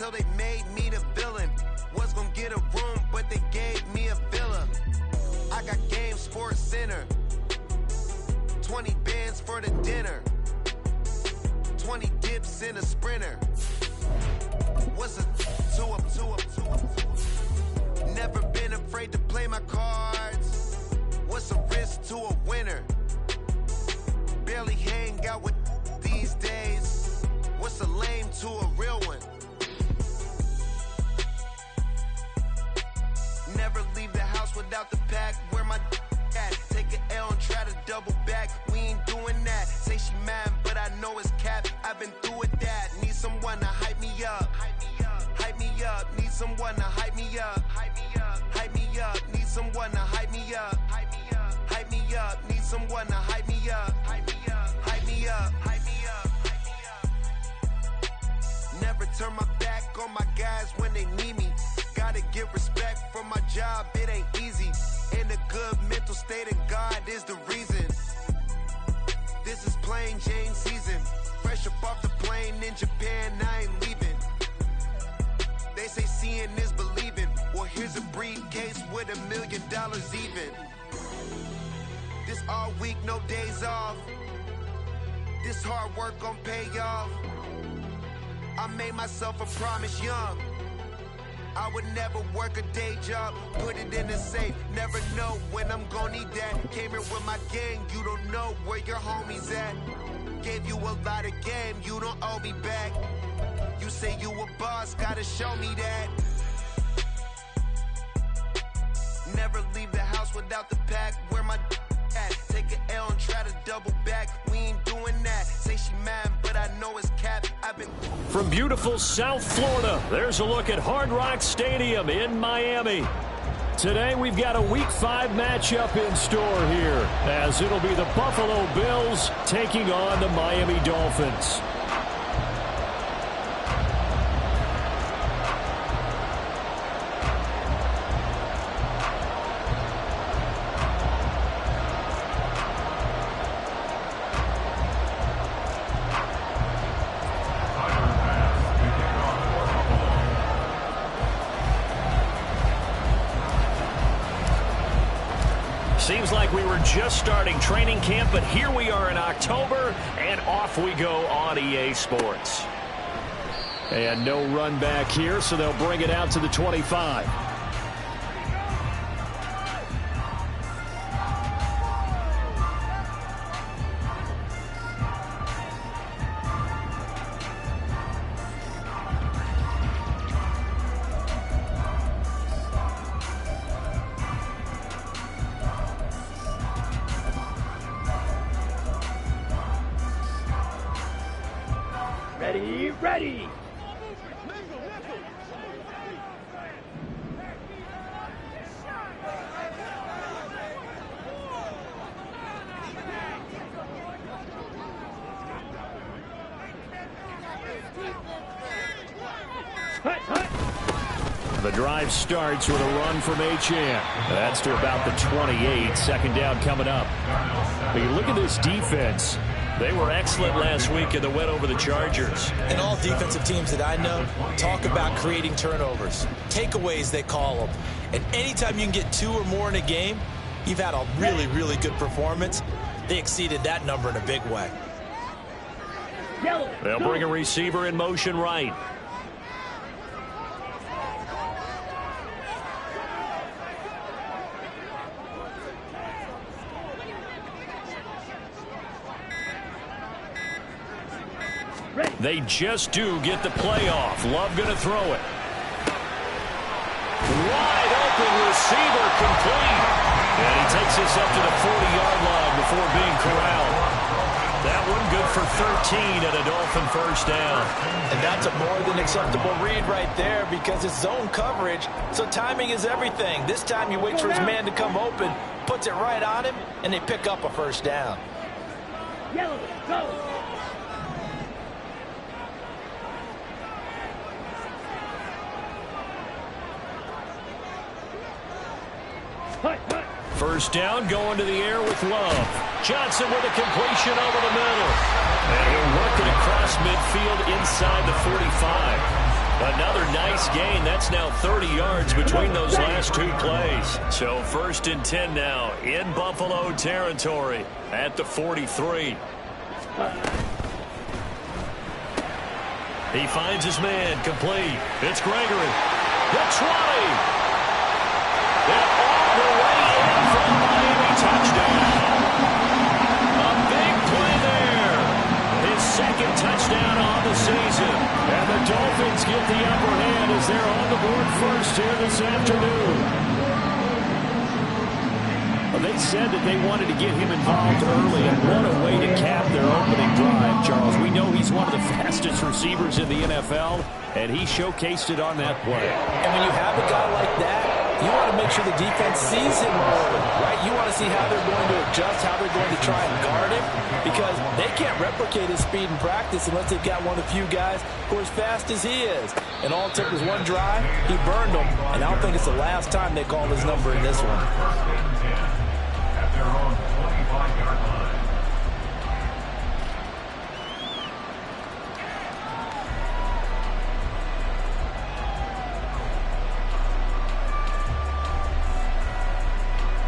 till they made me the villain. Was gonna get a room, but they gave me a villa. I got game Sports Center. 20 bands for the dinner. 20 dips in a Sprinter. What's a two up? Never been afraid to play my cards. What's a risk to a winner? Barely hang out with these days. What's a lame to a real one? Never leave the house without the pack. Where my at? Take an L and try to double back. We ain't doing that. Say she mad, but I know it's cap. I've been through with that. Need someone to hype me up. Hype me up. Need someone to hype me up. Hype me up. Need someone to hype me up. Hype me up. Need someone to hype me up. Hype me up. Never turn my back on my guys when they need me. Gotta get respect for my job, it ain't easy. In a good mental state, and God is the reason. This is plain Jane season. Fresh up off the plane in Japan, I ain't leaving. They say seeing is believing. Well, here's a briefcase with $1 million even. This all week, no days off. This hard work gon' pay off. I made myself a promise young. I would never work a day job, put it in the safe. Never know when I'm gonna need that. Came here with my gang, you don't know where your homies at. Gave you a lot of game, you don't owe me back. You say you a boss, gotta show me that. Never leave the house without the pack. Where my at? Take an L and try to double back. We ain't doing that. Say she mad, but I know it's cap. I've been... From beautiful South Florida, there's a look at Hard Rock Stadium in Miami. Today we've got a Week 5 matchup in store here, as it'll be the Buffalo Bills taking on the Miami Dolphins. Seems like we were just starting training camp, but here we are in October, and off we go on EA Sports. And no run back here, so they'll bring it out to the 25. Ready. The drive starts with a run from Achane. That's to about the 28. Second down coming up. But you look at this defense. They were excellent last week in the win over the Chargers. And all defensive teams that I know talk about creating turnovers. Takeaways, they call them. And anytime you can get 2 or more in a game, you've had a really, really good performance. They exceeded that number in a big way. They'll bring a receiver in motion right. They just do get the playoff. Love going to throw it. Wide open receiver complete. And he takes this up to the 40-yard line before being corralled. That one good for 13 and a Dolphin first down. And that's a more than acceptable read right there because it's zone coverage, so timing is everything. This time he waits for his man to come open, puts it right on him, and they pick up a first down. Yellow, go. First down, going to the air with Love. Johnson with a completion over the middle. And he'll work it across midfield inside the 45. Another nice gain. That's now 30 yards between those last two plays. So 1st and 10 now in Buffalo territory at the 43. He finds his man complete. It's Gregory. The 20. And all the way in for the Miami touchdown. A big play there. His 2nd touchdown on the season. And the Dolphins get the upper hand as they're on the board first here this afternoon. Well, they said that they wanted to get him involved early, and what a way to cap their opening drive, Charles. We know he's one of the fastest receivers in the NFL, and he showcased it on that play. And when you have a guy like that, you want to make sure the defense sees him early, right? You want to see how they're going to adjust, how they're going to try and guard him, because they can't replicate his speed in practice unless they've got one of the few guys who are as fast as he is. And all it took was one drive. He burned them, and I don't think it's the last time they call his number in this one.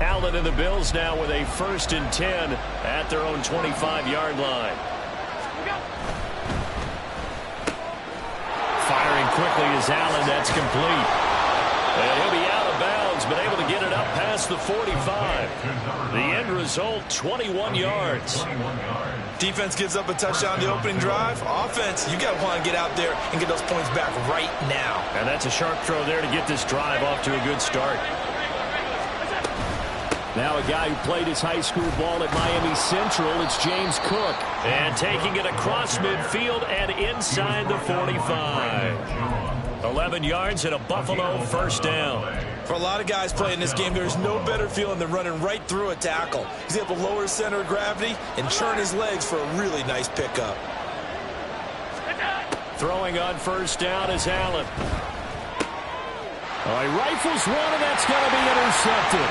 Allen and the Bills now with a 1st and 10 at their own 25-yard line. Firing quickly is Allen. That's complete. And he'll be out of bounds, but able to get it up past the 45. The end result, 21 yards. Defense gives up a touchdown the opening drive. Offense, you got to want to get out there and get those points back right now. And that's a sharp throw there to get this drive off to a good start. Now a guy who played his high school ball at Miami Central, it's James Cook. And taking it across midfield and inside the 45. 11 yards and a Buffalo 1st down. For a lot of guys playing this game, there's no better feeling than running right through a tackle. He's able to lower his center of gravity and churn his legs for a really nice pickup. Throwing on 1st down is Allen. He rifles one, and that's going to be intercepted.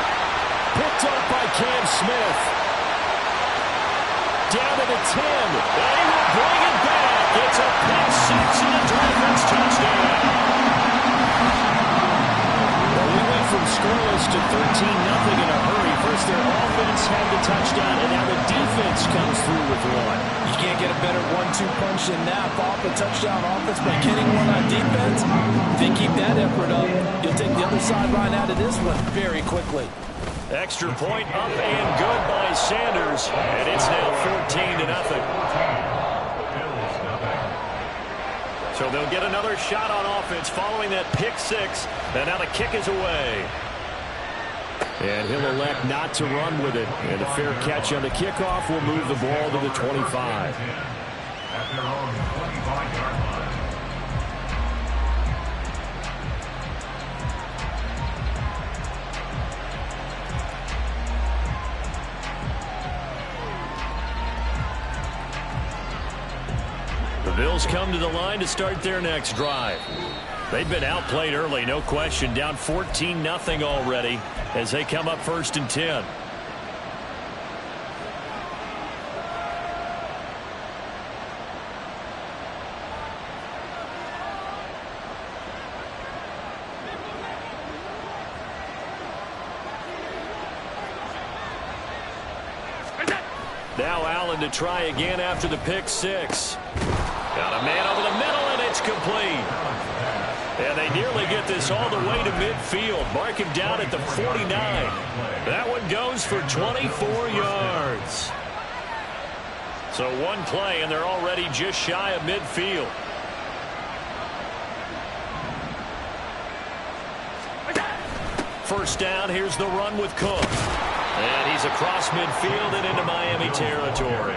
Picked up by Cam Smith. Down to the 10. And he will bring it back. It's a pick 6 and a Dolphins touchdown. Well, we went from scoreless to 13-0 in a hurry. First their offense had the touchdown, and now the defense comes through with one. You can't get a better 1-2 punch than that. Off a touchdown offense by getting one on defense. If they keep that effort up, you'll take the other side right out of this one very quickly. Extra point up and good by Sanders, and it's now 14-0. So they'll get another shot on offense following that pick 6, and now the kick is away. And he'll elect not to run with it, and a fair catch on the kickoff will move the ball to the 25. The Bills come to the line to start their next drive. They've been outplayed early, no question. Down 14-0 already as they come up 1st and 10. Now Allen to try again after the pick 6. Got a man over the middle, and it's complete. And they nearly get this all the way to midfield. Mark him down at the 49. That one goes for 24 yards. So one play, and they're already just shy of midfield. First down, here's the run with Cook. And he's across midfield and into Miami territory.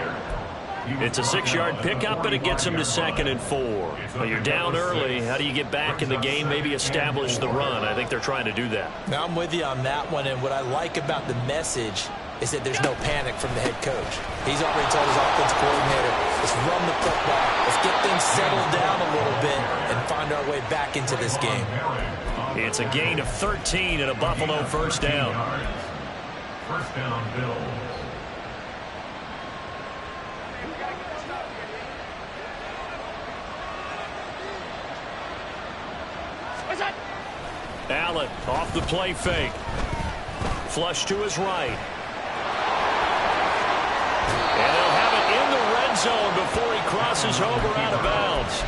It's a 6-yard pickup, and it gets him to 2nd and 4. Well, you're down early. How do you get back in the game, maybe establish the run? I think they're trying to do that. Now, I'm with you on that one, and what I like about the message is that there's no panic from the head coach. He's already told his offensive coordinator, let's run the football, let's get things settled down a little bit and find our way back into this game. It's a gain of 13 and a Buffalo 1st down. 1st down, Bills. Allen off the play fake. Flush to his right. And they'll have it in the red zone before he crosses over out of bounds.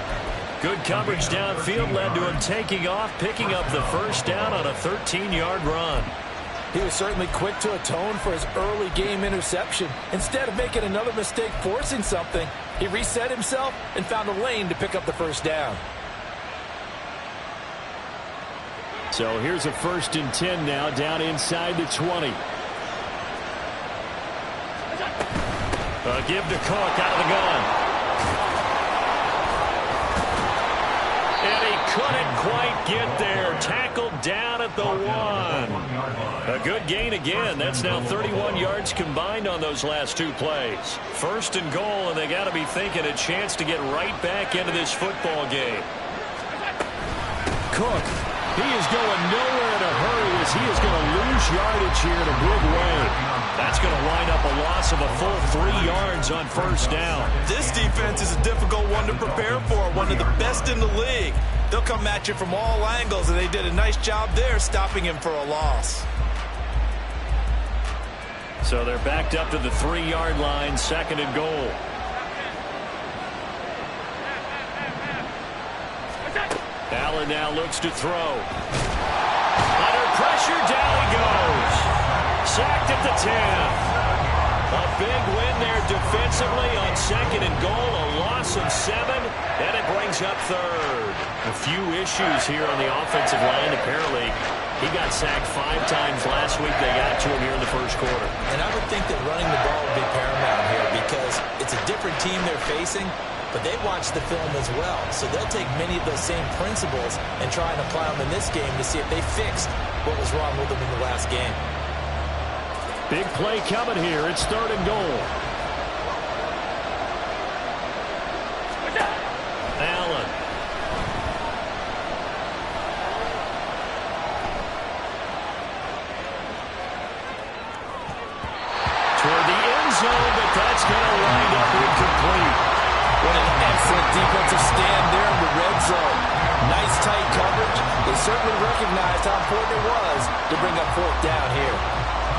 Good coverage downfield led to him taking off, picking up the first down on a 13-yard run. He was certainly quick to atone for his early game interception. Instead of making another mistake forcing something, he reset himself and found a lane to pick up the first down. So here's a 1st and 10 now, down inside the 20. Give to Cook out of the gun. And he couldn't quite get there. Tackled down at the 1. A good gain again. That's now 31 yards combined on those last 2 plays. 1st and goal, and they got to be thinking a chance to get right back into this football game. Cook. He is going nowhere in a hurry as he is going to lose yardage here in a big way. That's going to wind up a loss of a full 3 yards on first down. This defense is a difficult one to prepare for, one of the best in the league. They'll come at you from all angles, and they did a nice job there stopping him for a loss. So they're backed up to the 3-yard line, 2nd and goal. Allen now looks to throw. Under pressure, down he goes. Sacked at the 10. A big win there defensively on 2nd and goal. A loss of 7, and it brings up 3rd. A few issues here on the offensive line. Apparently, he got sacked 5 times last week. They got to him here in the first quarter. And I would think that running the ball would be paramount here because it's a different team they're facing. But they watch the film as well, so they'll take many of those same principles and try and apply them in this game to see if they fixed what was wrong with them in the last game. Big play coming here. It's 3rd and goal. Allen. Toward the end zone, but that's going to wind up incomplete. What an excellent defensive stand there in the red zone. Nice tight coverage. They certainly recognized how important it was to bring up 4th down here.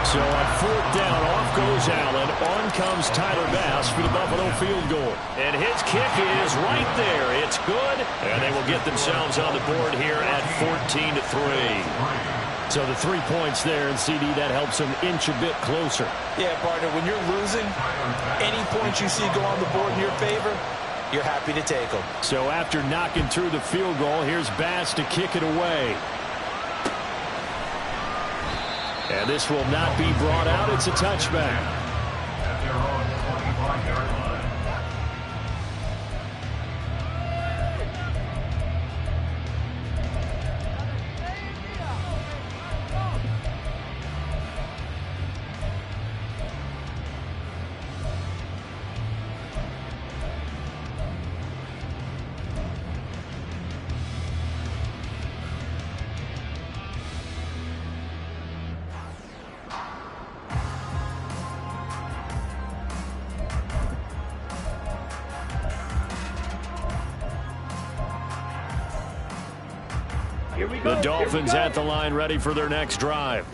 So on 4th down, off goes Allen. On comes Tyler Bass for the Buffalo field goal. And his kick is right there. It's good. And they will get themselves on the board here at 14-3. So the 3 points there, and CD, that helps them inch a bit closer. Yeah, partner, when you're losing, any points you see go on the board in your favor, you're happy to take them. So after knocking through the field goal, here's Bass to kick it away. And this will not be brought out. It's a touchback. At their own 25-yard line. The Dolphins at the line, ready for their next drive.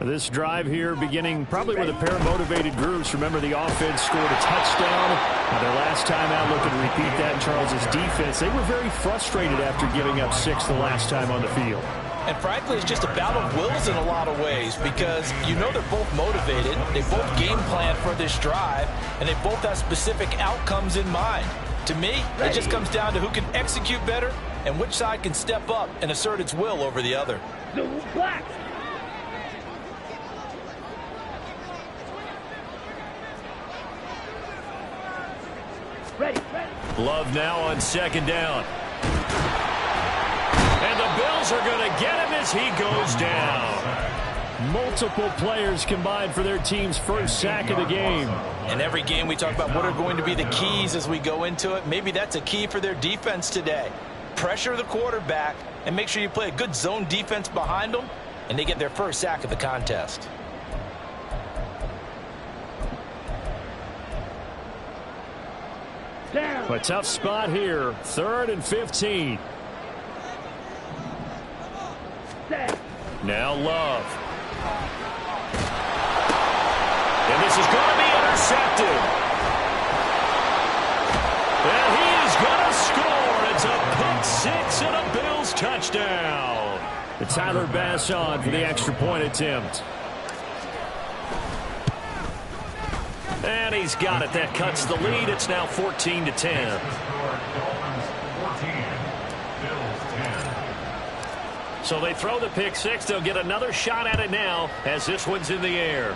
This drive here beginning probably with a pair of motivated groups. Remember, the offense scored a touchdown. Their last time out, looking to repeat that in Charles's defense. They were very frustrated after giving up 6 the last time on the field. And frankly, it's just a battle of wills in a lot of ways because you know they're both motivated. They both game plan for this drive, and they both have specific outcomes in mind. To me, it just comes down to who can execute better and which side can step up and assert its will over the other. Black. Ready. Love now on 2nd down. And the Bills are going to get him as he goes down. Multiple players combined for their team's first sack of the game. And every game we talk about what are going to be the keys as we go into it. Maybe that's a key for their defense today. Pressure the quarterback and make sure you play a good zone defense behind them, and they get their first sack of the contest. A tough spot here. 3rd and 15. Set. Now Love. And this is going to be intercepted. And he is going to score. It's a pick six and a Bills touchdown. And Tyler Bass on for the extra point attempt. And he's got it. That cuts the lead. It's now 14-10. So they throw the pick six. They'll get another shot at it now as this one's in the air.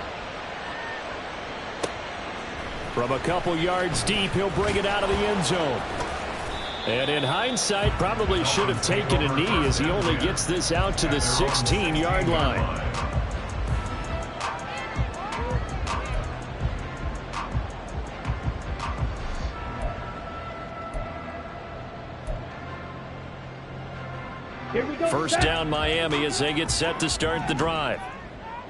From a couple yards deep, he'll bring it out of the end zone. And in hindsight, probably should have taken a knee as he only gets this out to the 16-yard line. Here we go. First down Miami as they get set to start the drive.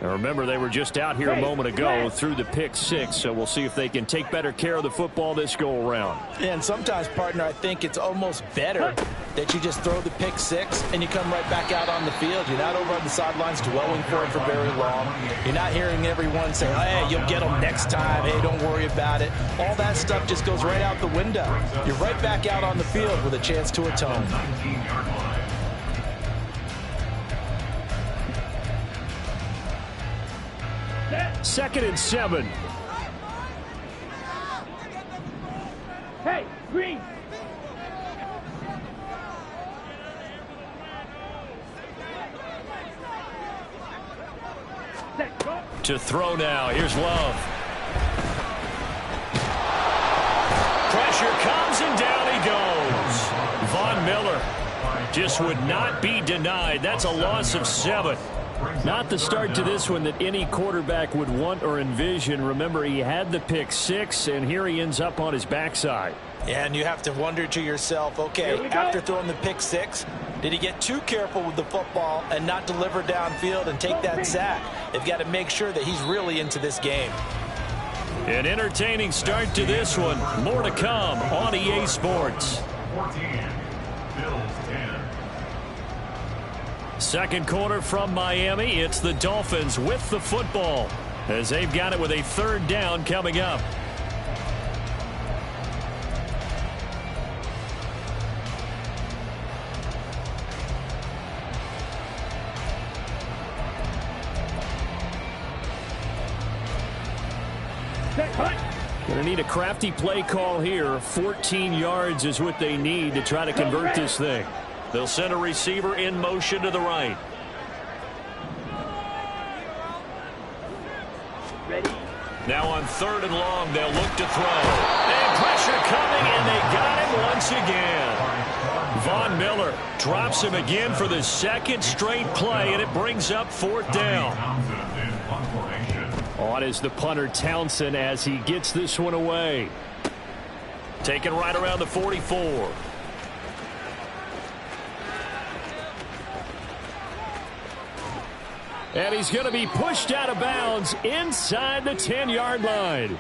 Now remember, they were just out here a moment ago through the pick six, so we'll see if they can take better care of the football this go around. And sometimes, partner, I think it's almost better that you just throw the pick six and you come right back out on the field. You're not over on the sidelines dwelling for it for very long. You're not hearing everyone say, hey, you'll get them next time. Hey, don't worry about it. All that stuff just goes right out the window. You're right back out on the field with a chance to atone. Second and 7. Hey, Green. Set, go. To throw now. Here's Love. Pressure comes and down he goes. Von Miller just would not be denied. That's a loss of 7. Not the start to this one that any quarterback would want or envision. Remember, he had the pick six, and here he ends up on his backside. Yeah, and you have to wonder to yourself, okay, after throwing the pick six, did he get too careful with the football and not deliver downfield and take that sack? They've got to make sure that he's really into this game. An entertaining start to this one. More to come on EA Sports. 14, Bills 10. Second quarter from Miami. It's the Dolphins with the football as they've got it with a third down coming up. Going to need a crafty play call here. 14 yards is what they need to try to convert this thing. They'll send a receiver in motion to the right. Ready. Now on third and long, they'll look to throw. And pressure coming, and they got him once again. Von Miller drops him again for the second straight play, and it brings up fourth down. On is the punter Townsend as he gets this one away. Taken right around the 44. And he's going to be pushed out of bounds inside the 10-yard line.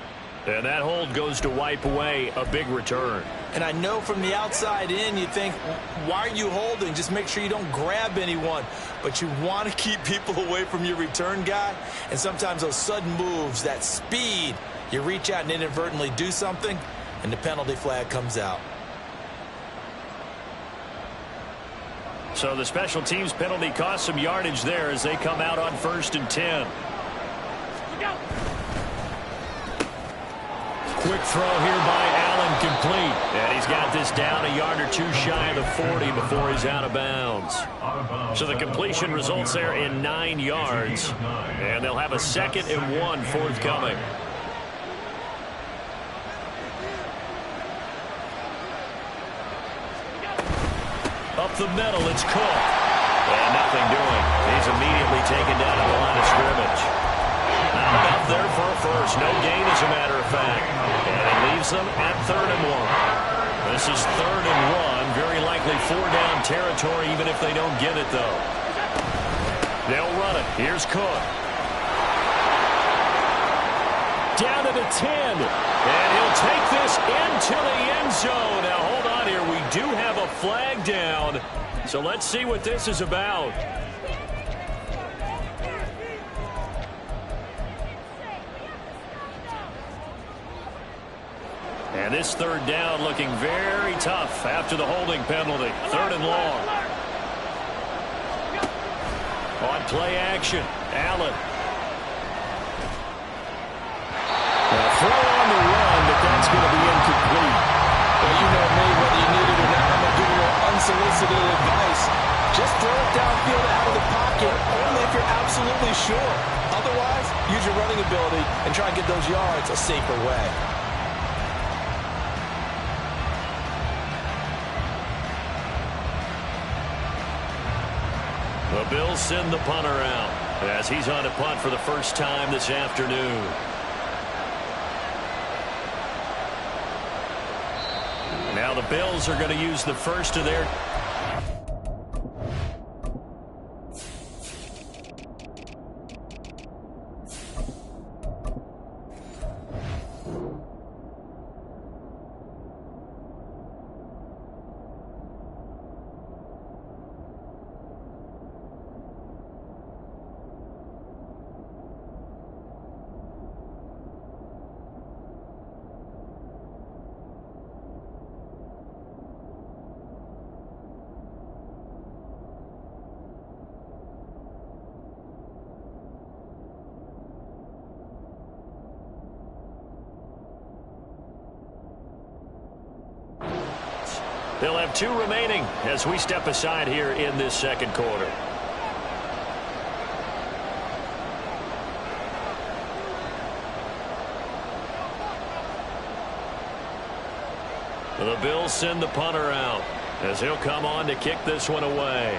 And that hold goes to wipe away a big return. And I know from the outside in, you think, why are you holding? Just make sure you don't grab anyone. But you want to keep people away from your return guy. And sometimes those sudden moves, that speed, you reach out and inadvertently do something, and the penalty flag comes out. So the special teams penalty cost some yardage there as they come out on 1st and 10. Quick throw here by Allen, complete. And he's got this down a yard or two shy of the 40 before he's out of bounds. So the completion results there in 9 yards. And they'll have a 2nd and 1 forthcoming. Up the middle, it's Cook. And nothing doing. He's immediately taken down at the line of scrimmage. Not enough there for a first. No gain, as a matter of fact. And it leaves them at 3rd and 1. This is 3rd and 1. Very likely 4-down territory, even if they don't get it, though. They'll run it. Here's Cook. Down to the 10. And he'll take this into the end zone. Now, hold on here. We do have a flag down. So let's see what this is about. And this third down looking very tough after the holding penalty. 3rd and long. On play action, Allen. A throw on the run, but that's going to be incomplete. Well, you know me, whether you need it or not, I'm going to give you a little unsolicited advice. Just throw it downfield out of the pocket, only if you're absolutely sure. Otherwise, use your running ability and try and get those yards a safer way. The Bills send the punter out as he's on a punt for the first time this afternoon. Now the Bills are going to use the first of their... They'll have 2 remaining as we step aside here in this second quarter. The Bills send the punter out as he'll come on to kick this one away.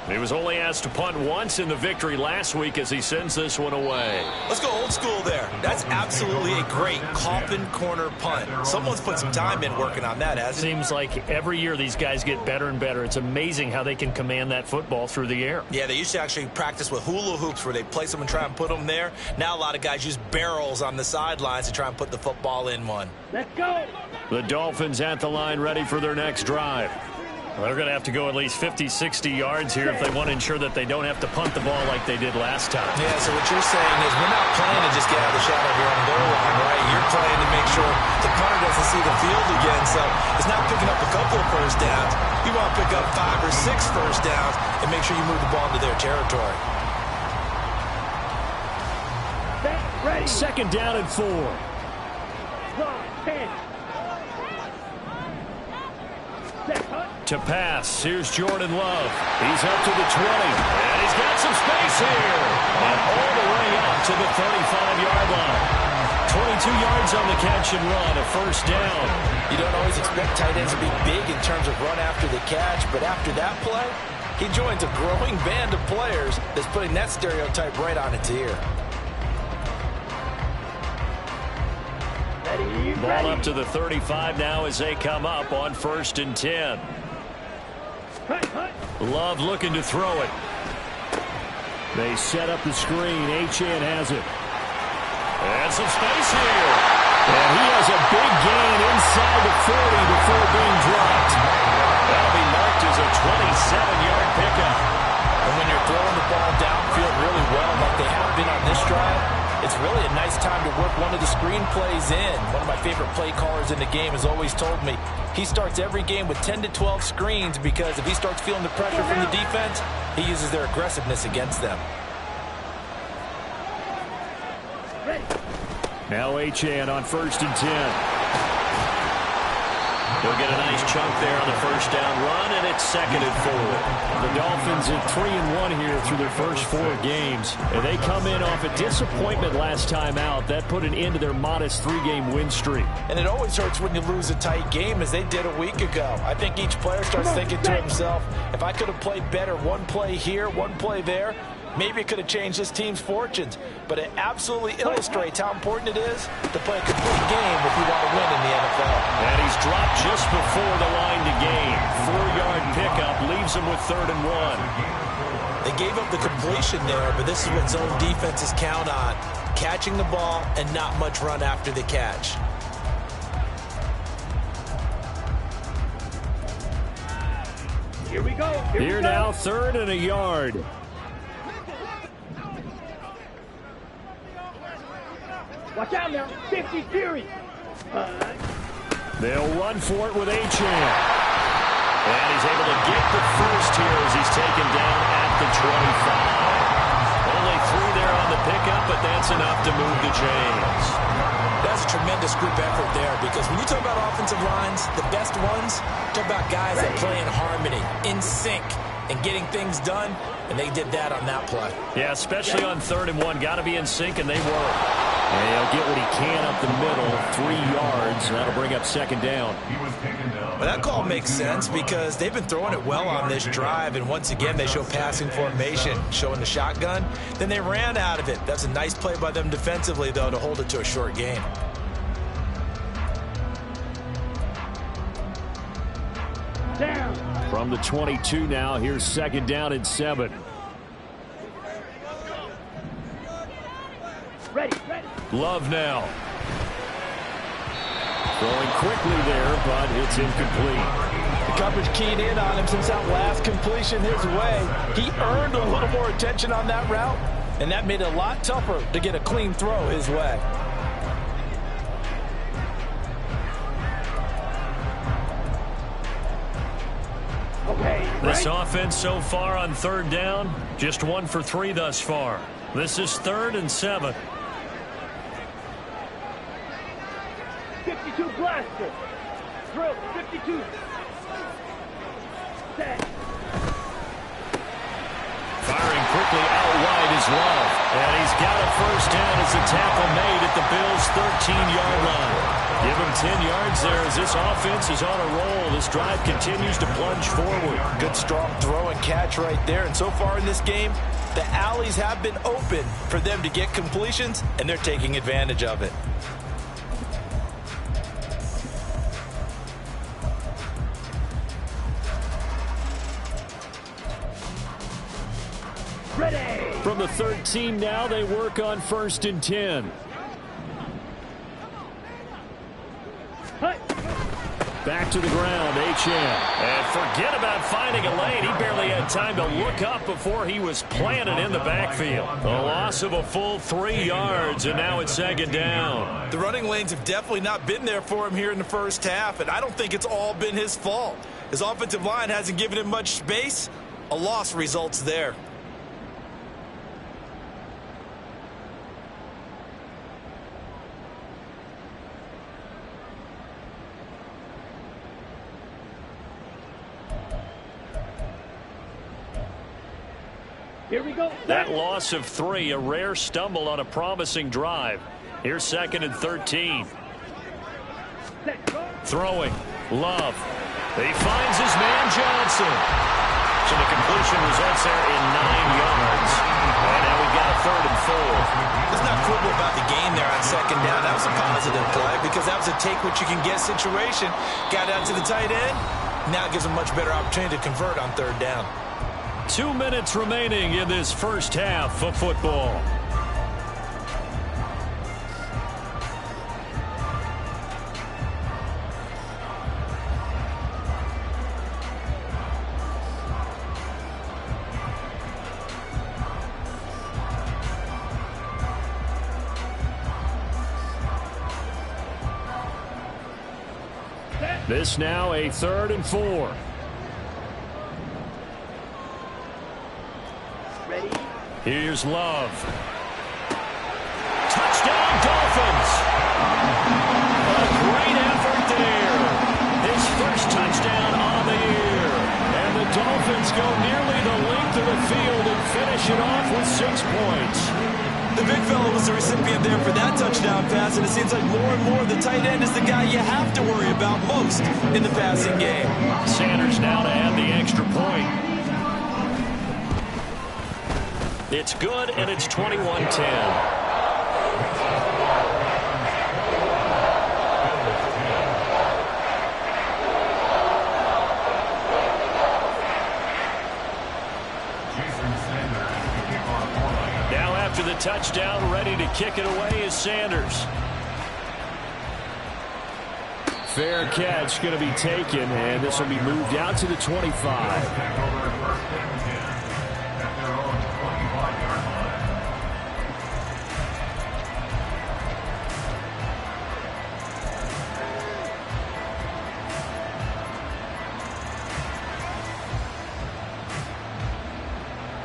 He was only asked to punt once in the victory last week as he sends this one away. Let's go old school there. That's absolutely a great coffin corner punt. Someone's put some time in working on that, hasn't it? Seems like every year these guys get better and better. It's amazing how they can command that football through the air. Yeah, they used to actually practice with hula hoops where they place them and try and put them there. Now a lot of guys use barrels on the sidelines to try and put the football in one. Let's go. The Dolphins at the line ready for their next drive. They're going to have to go at least 50, 60 yards here if they want to ensure that they don't have to punt the ball like they did last time. Yeah, so what you're saying is we're not playing to just get out of the shadow here on the goal line, right? You're playing to make sure the punter doesn't see the field again. So it's not picking up a couple of first downs. You want to pick up 5 or 6 first downs and make sure you move the ball into their territory. Ready. 2nd down and 4. 10. To pass, here's Jordan Love. He's up to the 20, and he's got some space here. And all the way up to the 35-yard line. 22 yards on the catch and run, a first down. You don't always expect tight ends to be big in terms of run after the catch, but after that play, he joins a growing band of players that's putting that stereotype right on its ear. Ball up to the 35 now as they come up on 1st and 10. Love looking to throw it. They set up the screen. Achane has it. And some space here. And he has a big gain inside the 40 before being dropped. That'll be marked as a 27-yard pickup. And when you're throwing the ball downfield really well like they have been on this drive, it's really a nice time to work one of the screen plays in. One of my favorite play callers in the game has always told me he starts every game with 10 to 12 screens because if he starts feeling the pressure from the defense, he uses their aggressiveness against them. Now Achane on 1st and 10. He'll get a nice chunk there on the first down run, and it's 2nd and 4. The Dolphins at 3-1 here through their first 4 games. And they come in off a disappointment last time out. That put an end to their modest 3-game win streak. And it always hurts when you lose a tight game, as they did a week ago. I think each player starts thinking to himself, if I could have played better one play here, one play there, maybe it could have changed this team's fortunes. But it absolutely illustrates how important it is to play a complete game if you want to win in the NFL. And he's dropped just before the line to gain. 4-yard pickup leaves him with 3rd and 1. They gave up the completion there, but this is what zone defenses count on. Catching the ball and not much run after the catch. Here we go. Here we now, go. 3rd and a yard. Watch out now. 50 Fury. They'll run for it with Achane. And he's able to get the first here as he's taken down at the 25. Only 3 there on the pickup, but that's enough to move the chains. That's a tremendous group effort there, because when you talk about offensive lines, the best ones, talk about guys that play in harmony, in sync, and getting things done, and they did that on that play. Yeah, especially on 3rd and 1. Got to be in sync, and they were. And he'll get what he can up the middle, 3 yards, and that'll bring up 2nd down. Well, that call makes sense because they've been throwing it well on this drive, and once again, they show passing formation, showing the shotgun. Then they ran out of it. That's a nice play by them defensively, though, to hold it to a short game. Down. From the 22 now, here's 2nd down and 7. Ready. Love now. Throwing quickly there, but it's incomplete. The coverage keyed in on him since that last completion his way. He earned a little more attention on that route, and that made it a lot tougher to get a clean throw his way. This offense so far on 3rd down, just 1 for 3 thus far. This is 3rd and 7. 52 blaster. Drill. 52. Set. Firing quickly out wide is Love. And he's got a first down as the tackle made at the Bills' 13-yard line. Give him 10 yards there as this offense is on a roll. This drive continues to plunge forward. Good strong throw and catch right there. And so far in this game, the alleys have been open for them to get completions, and they're taking advantage of it. Ready. From the 13 now, they work on 1st and 10. Back to the ground, Achane. And forget about finding a lane. He barely had time to look up before he was planted in the backfield. A loss of a full 3 yards, and now it's 2nd down. The running lanes have definitely not been there for him here in the first half, and I don't think it's all been his fault. His offensive line hasn't given him much space. A loss results there. Here we go. That loss of 3, a rare stumble on a promising drive. Here's 2nd and 13. Throwing. Love. He finds his man Johnson. So the completion results there in 9 yards. And now we've got a 3rd and 4. Let's not quibble about the gain there on 2nd down. That was a positive play because that was a take-what-you-can-get situation. Got out to the tight end. Now it gives him a much better opportunity to convert on 3rd down. 2 minutes remaining in this first half of football. This now a 3rd and 4. Here's Love. Touchdown, Dolphins. A great effort there. His first touchdown on the year. And the Dolphins go nearly the length of the field and finish it off with 6 points. The big fella was the recipient there for that touchdown pass, and it seems like more and more the tight end is the guy you have to worry about most in the passing game. Sanders now to add the extra point. It's good, and it's 21-10. After the touchdown, ready to kick it away is Sanders. Fair catch going to be taken, and this will be moved out to the 25.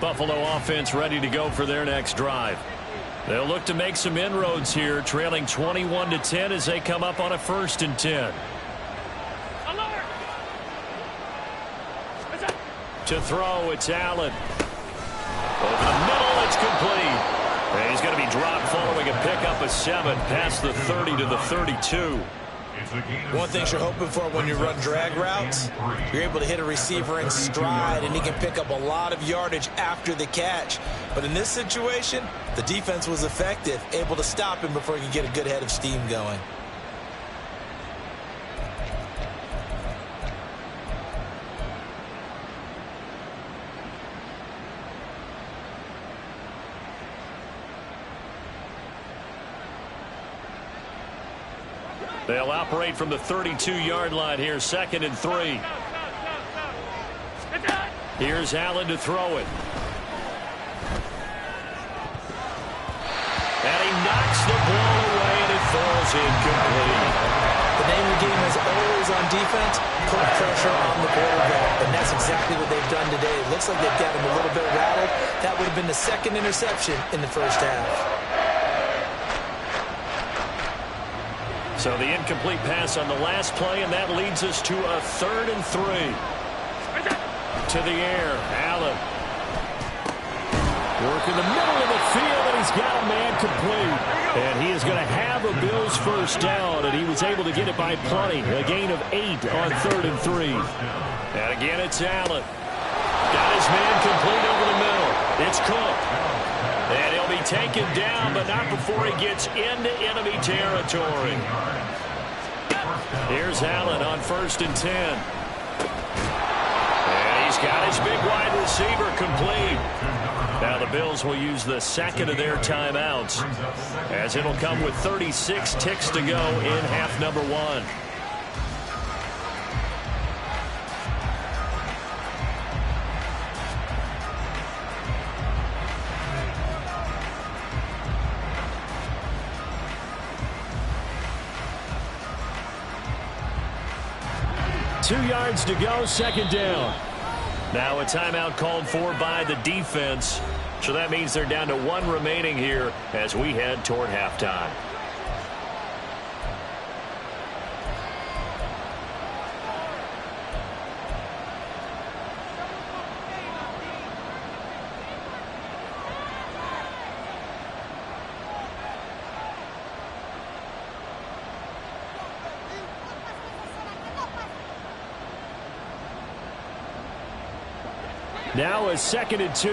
Buffalo offense ready to go for their next drive. They'll look to make some inroads here, trailing 21-10 as they come up on a 1st and 10. To throw, it's Allen. Over the middle, it's complete. And he's going to be dropped following a pickup of 7 past the 30 to the 32. One thing you're hoping for when you run drag routes, you're able to hit a receiver in stride, and he can pick up a lot of yardage after the catch. But in this situation, the defense was effective, able to stop him before he could get a good head of steam going. They'll operate from the 32-yard line here, 2nd and 3. Here's Allen to throw it. And he knocks the ball away, and it falls incomplete. The name of the game is always on defense, put pressure on the quarterback, and that's exactly what they've done today. It looks like they've got him a little bit rattled. That would have been the 2nd interception in the 1st half. So the incomplete pass on the last play, and that leads us to a 3rd and 3. To the air, Allen. Working the middle of the field, and he's got a man complete. And he is going to have a Bills 1st down, and he was able to get it by plenty. A gain of 8 on 3rd and 3. And again, it's Allen. Got his man complete over the middle. It's Cook. And he'll be taken down, but not before he gets into enemy territory. Here's Allen on 1st and 10. And he's got his big wide receiver complete. Now the Bills will use the 2nd of their timeouts, as it'll come with 36 ticks to go in half number 1. Two yards to go, 2nd down. Now a timeout called for by the defense. So that means they're down to 1 remaining here as we head toward halftime. Now a 2nd and 2.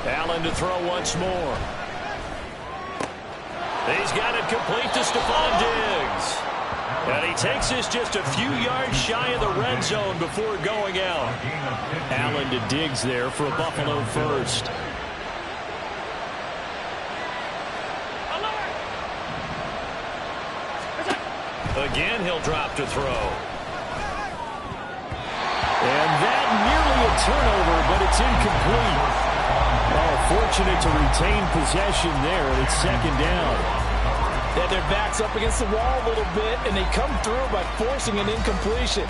Allen to throw once more. He's got it complete to Stephon Diggs. And he takes this just a few yards shy of the red zone before going out. Allen to Diggs there for a Buffalo 1st. Again, he'll drop to throw. And that nearly a turnover, but it's incomplete. Oh, fortunate to retain possession there, and it's 2nd down. Yeah, their back's up against the wall a little bit, and they come through by forcing an incompletion.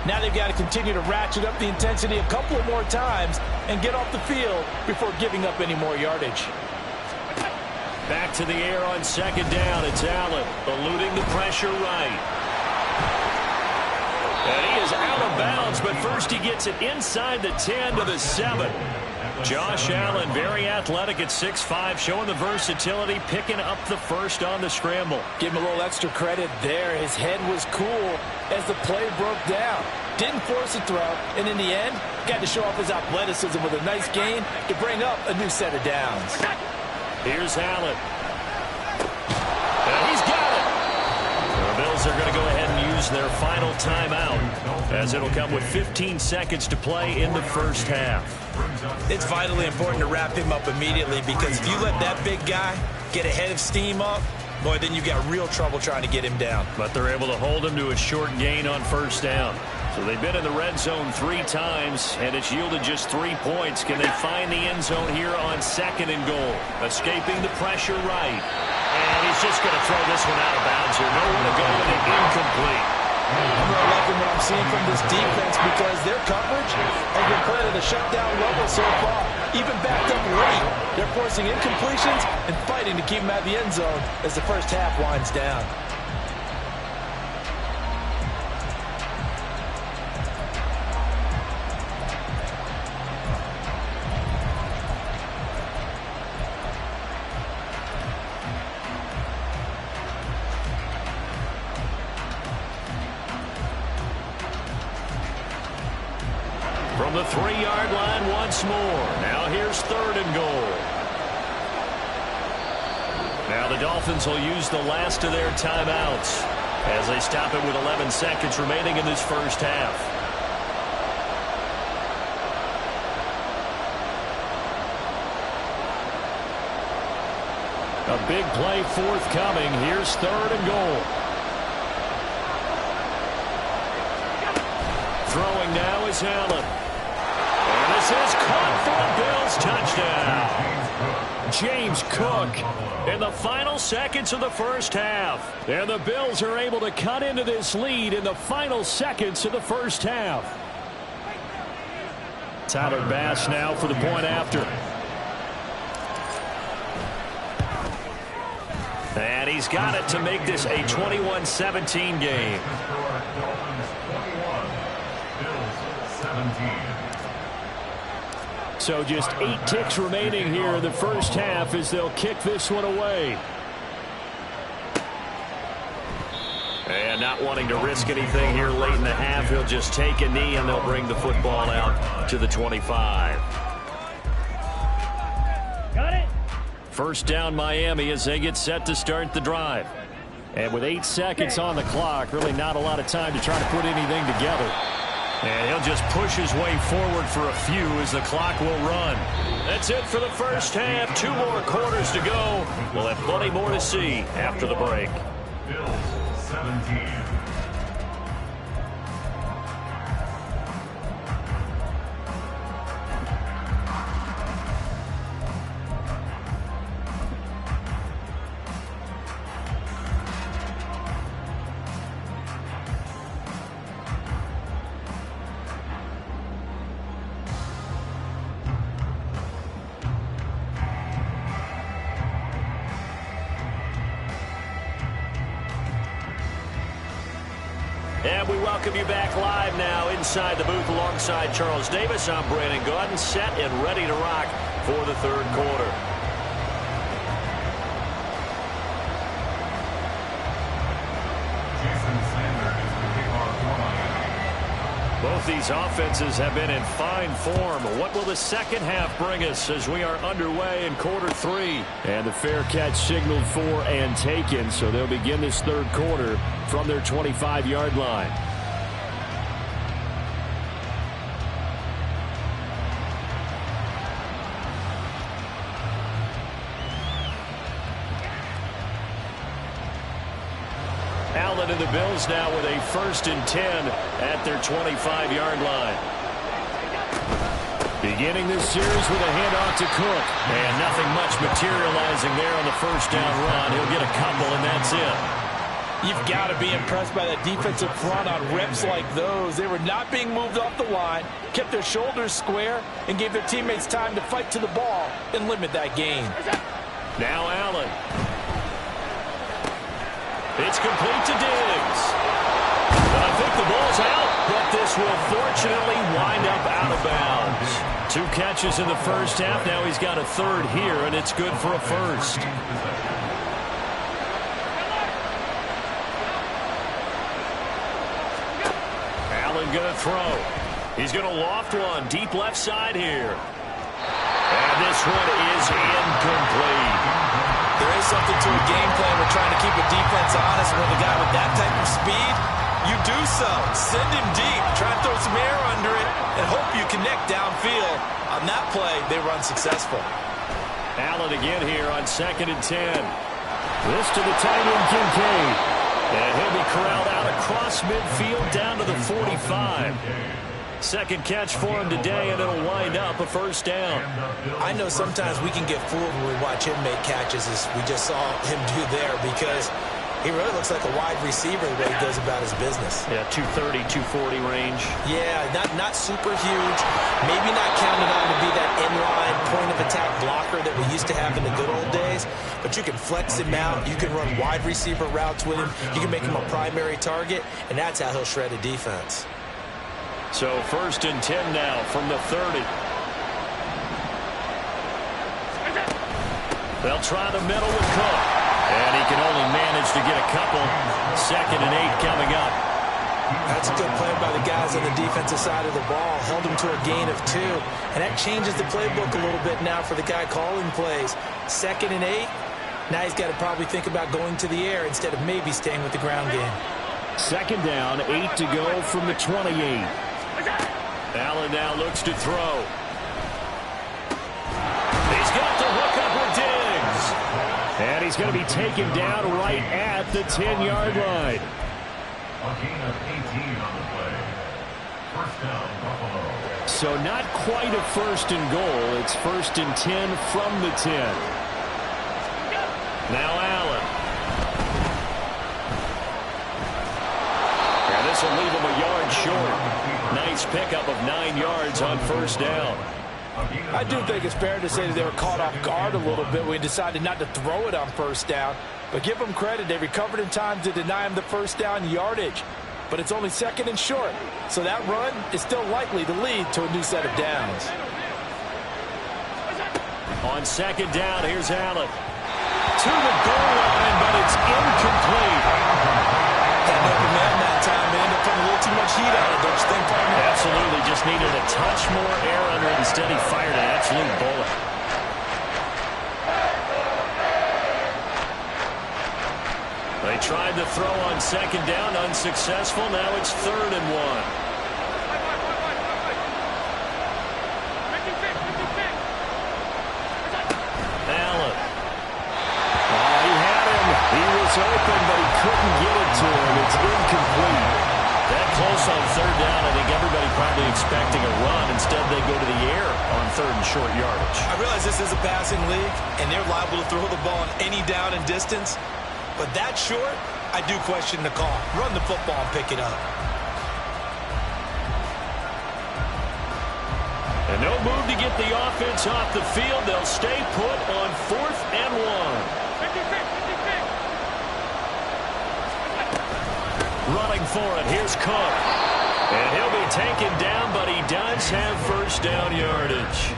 Now they've got to continue to ratchet up the intensity a couple of more times and get off the field before giving up any more yardage. Back to the air on 2nd down. It's Allen eluding the pressure right. And he is out of bounds, but first he gets it inside the 10 to the 7. Josh Allen, very athletic at 6'5", showing the versatility, picking up the 1st on the scramble. Give him a little extra credit there. His head was cool as the play broke down. Didn't force a throw, and in the end, got to show off his athleticism with a nice gain to bring up a new set of downs. Here's Allen. And he's got it. The Bills are going to go ahead and use their final timeout, as it'll come with 15 seconds to play in the 1st half. It's vitally important to wrap him up immediately, because if you let that big guy get a head of steam up, boy, then you've got real trouble trying to get him down. But they're able to hold him to a short gain on 1st down. So they've been in the red zone 3 times, and it's yielded just 3 points. Can they find the end zone here on 2nd and goal? Escaping the pressure right. And he's just going to throw this one out of bounds here. Nowhere to go with it. Incomplete. I'm really liking what I'm seeing from this defense because their coverage has been played at a shutdown level so far. Even backed up late, they're forcing incompletions and fighting to keep them out of the end zone as the first half winds down. From the 3-yard line once more. Now here's 3rd and goal. Now the Dolphins will use the last of their timeouts as they stop it with 11 seconds remaining in this first half. A big play forthcoming. Here's 3rd and goal. Throwing now is Allen. And this is caught for a Bills touchdown. James Cook in the final seconds of the first half. And the Bills are able to cut into this lead in the final seconds of the first half. Tyler Bass now for the point after. And he's got it to make this a 21-17 game. So just 8 ticks remaining here in the first half as they'll kick this one away. And not wanting to risk anything here late in the half, he'll just take a knee and they'll bring the football out to the 25. Got it. First down Miami as they get set to start the drive. And with 8 seconds on the clock, really not a lot of time to try to put anything together. And he'll just push his way forward for a few as the clock will run. That's it for the first half. 2 more quarters to go. We'll have plenty more to see after the break. Bills 17. And we welcome you back live now inside the booth alongside Charles Davis. I'm Brandon Gaudin, set and ready to rock for the 3rd quarter. Both these offenses have been in fine form. What will the second half bring us as we are underway in quarter 3? And the fair catch signaled for and taken, so they'll begin this 3rd quarter from their 25-yard line. Allen and the Bills now with a 1st and 10 at their 25-yard line. Beginning this series with a handoff to Cook. And nothing much materializing there on the first down run. He'll get a couple, and that's it. You've got to be impressed by that defensive front on reps like those. They were not being moved off the line, kept their shoulders square, and gave their teammates time to fight to the ball and limit that gain. Now Allen. It's complete to Diggs. I think the ball's out, but this will fortunately wind up out of bounds. 2 catches in the first half. Now he's got a 3rd here, and it's good for a 1st. Allen going to throw. He's going to loft one deep left side here. And this one is incomplete. There is something to a game plan. We're trying to keep a defense honest. With a guy with that type of speed, you do so. Send him deep. Try and throw some air under it and hope you connect downfield. On that play, they run successful. Allen again here on 2nd and 10. This to the tight end, Kincaid. And he'll be corralled out across midfield down to the 45. Second catch for him today, and it'll wind up a first down. I know sometimes we can get fooled when we watch him make catches, as we just saw him do there, because he really looks like a wide receiver the way he goes about his business. Yeah, 230, 240 range. Yeah, not super huge. Maybe not counted on to be that inline point-of-attack blocker that we used to have in the good old days, but you can flex him out. You can run wide receiver routes with him. You can make him a primary target, and that's how he'll shred a defense. So 1st and 10 now from the 30. They'll try the middle with Cook. And he can only manage to get a couple. 2nd and 8 coming up. That's a good play by the guys on the defensive side of the ball. Held him to a gain of 2. And that changes the playbook a little bit now for the guy calling plays. 2nd and 8. Now he's got to probably think about going to the air instead of maybe staying with the ground game. 2nd down, 8 to go from the 28. Allen now looks to throw. He's got the hook up with Diggs. And he's going to be taken down right at the 10-yard line. A gain of 18 on the play. First down, Buffalo. So not quite a 1st and goal. It's 1st and 10 from the 10. Now Allen. And this will leave him a yard short. Nice pickup of 9 yards on 1st down. I do think it's fair to say that they were caught off guard a little bit when we decided not to throw it on 1st down. But give them credit. They recovered in time to deny him the 1st down yardage. But it's only 2nd and short. So that run is still likely to lead to a new set of downs. On 2nd down, here's Allen. To the goal line, but it's incomplete. Had an open man that time. They ended up putting a little too much heat on it, don't you think, partner? Absolutely. Just needed a touch more air under it. Instead, he fired an absolute bullet. They tried to throw on 2nd down, unsuccessful. Now it's 3rd and 1. Allen. Oh, he had him. He was open, but he couldn't get it to him. It's incomplete. That close on 3rd down, I think everybody probably expecting a run. Instead, they go to the air on 3rd and short yardage. I realize this is a passing league, and they're liable to throw the ball on any down and distance. But that short, I do question the call. Run the football and pick it up. And no move to get the offense off the field. They'll stay put on 4th and 1. Running for it, here's Cook. And he'll be taken down, but he does have 1st down yardage.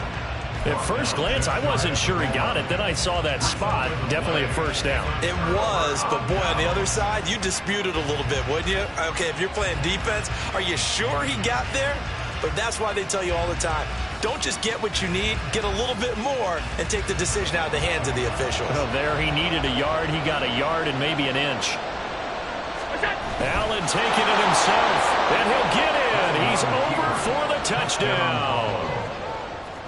At first glance, I wasn't sure he got it. Then I saw that spot. Definitely a 1st down. It was, but boy, on the other side, you dispute it a little bit, wouldn't you? Okay, if you're playing defense, are you sure he got there? But that's why they tell you all the time, don't just get what you need, get a little bit more, and take the decision out of the hands of the officials. Well, there he needed a yard. He got a yard and maybe an inch. Allen taking it himself, and he'll get in. He's over for the touchdown.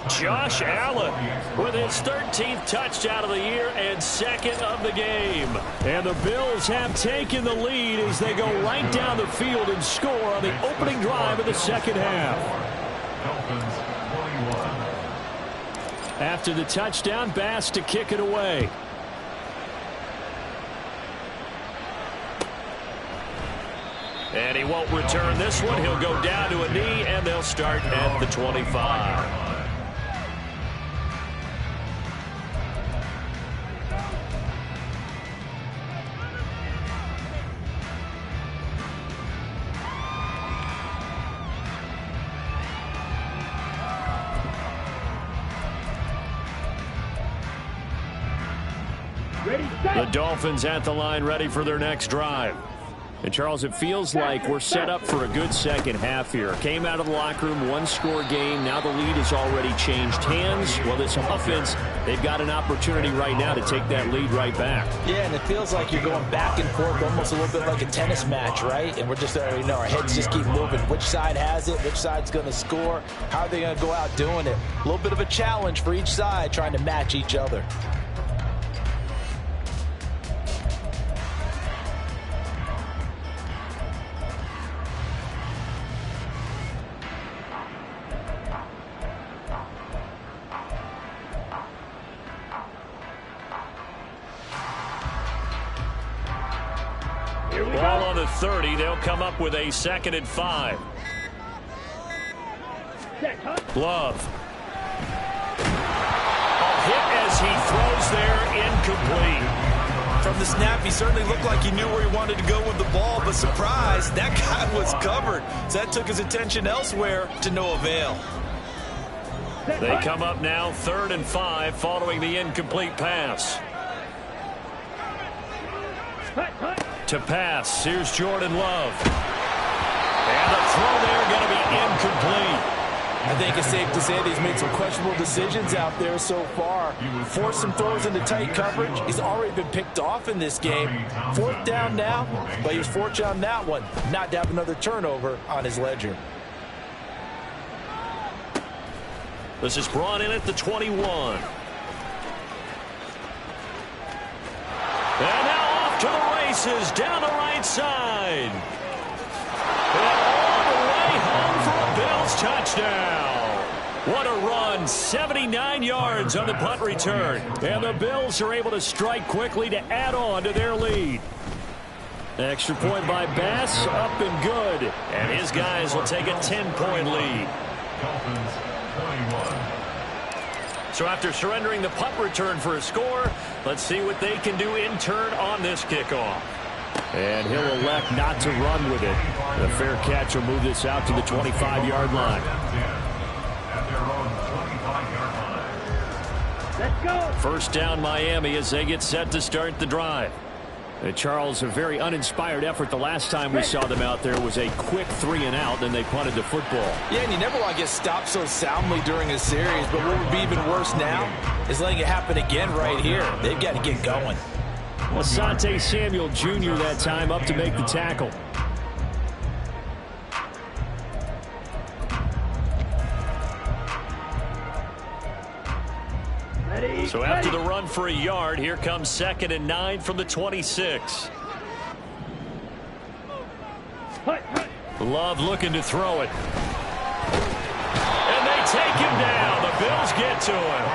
Josh Allen with his 13th touchdown of the year and 2nd of the game. And the Bills have taken the lead as they go right down the field and score on the opening drive of the 2nd half. Dolphins 21. After the touchdown, Bass to kick it away. And he won't return this one. He'll go down to a knee, and they'll start at the 25. The Dolphins at the line, ready for their next drive. And, Charles, it feels like we're set up for a good second half here. Came out of the locker room, one-score game. Now the lead has already changed hands. Well, this offense, they've got an opportunity right now to take that lead right back. Yeah, and it feels like you're going back and forth, almost a little bit like a tennis match, right? And we're just, our heads just keep moving. Which side has it? Which side's going to score? How are they going to go out doing it? A little bit of a challenge for each side, trying to match each other. on the 30. They'll come up with a 2nd and 5. Love. A hit as he throws there, incomplete. From the snap, he certainly looked like he knew where he wanted to go with the ball, but surprise, that guy was covered. So that took his attention elsewhere to no avail. They come up now 3rd and 5 following the incomplete pass. To pass, here's Jordan Love. And the throw there going to be incomplete. I think it's safe to say that he's made some questionable decisions out there so far. Forced some throws into tight coverage. He's already been picked off in this game. 4th down now, but he was fortunate on that one not to have another turnover on his ledger. This is brought in at the 21. And now off to the races down the right side. And all the way home for a Bills touchdown. What a run. 79 yards on the punt return. And the Bills are able to strike quickly to add on to their lead. Extra point by Bass, up and good. And his guys will take a 10-point lead. Dolphins 21. So after surrendering the punt return for a score, let's see what they can do in turn on this kickoff. And he'll elect not to run with it. The fair catch will move this out to the 25-yard line. Let's go. 1st down Miami as they get set to start the drive. Charles, a very uninspired effort the last time we saw them out there was a quick 3-and-out, then they punted the football. Yeah, and you never want to get stopped so soundly during a series, but what would be even worse now is letting it happen again right here. They've got to get going. Asante Samuel Jr. that time up to make the tackle. So after the run for a yard, here comes 2nd and 9 from the 26. Love looking to throw it. And they take him down. The Bills get to him.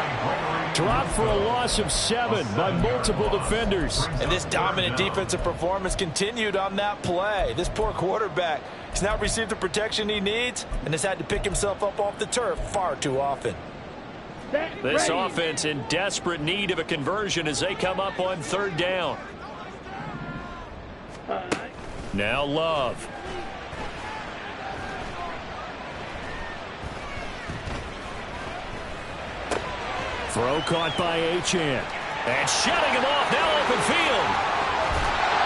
Dropped for a loss of 7 by multiple defenders. And this dominant defensive performance continued on that play. This poor quarterback has now received the protection he needs and has had to pick himself up off the turf far too often. This offense in desperate need of a conversion as they come up on 3rd down. Now Love. Throw caught by Achane. And shutting him off now open field.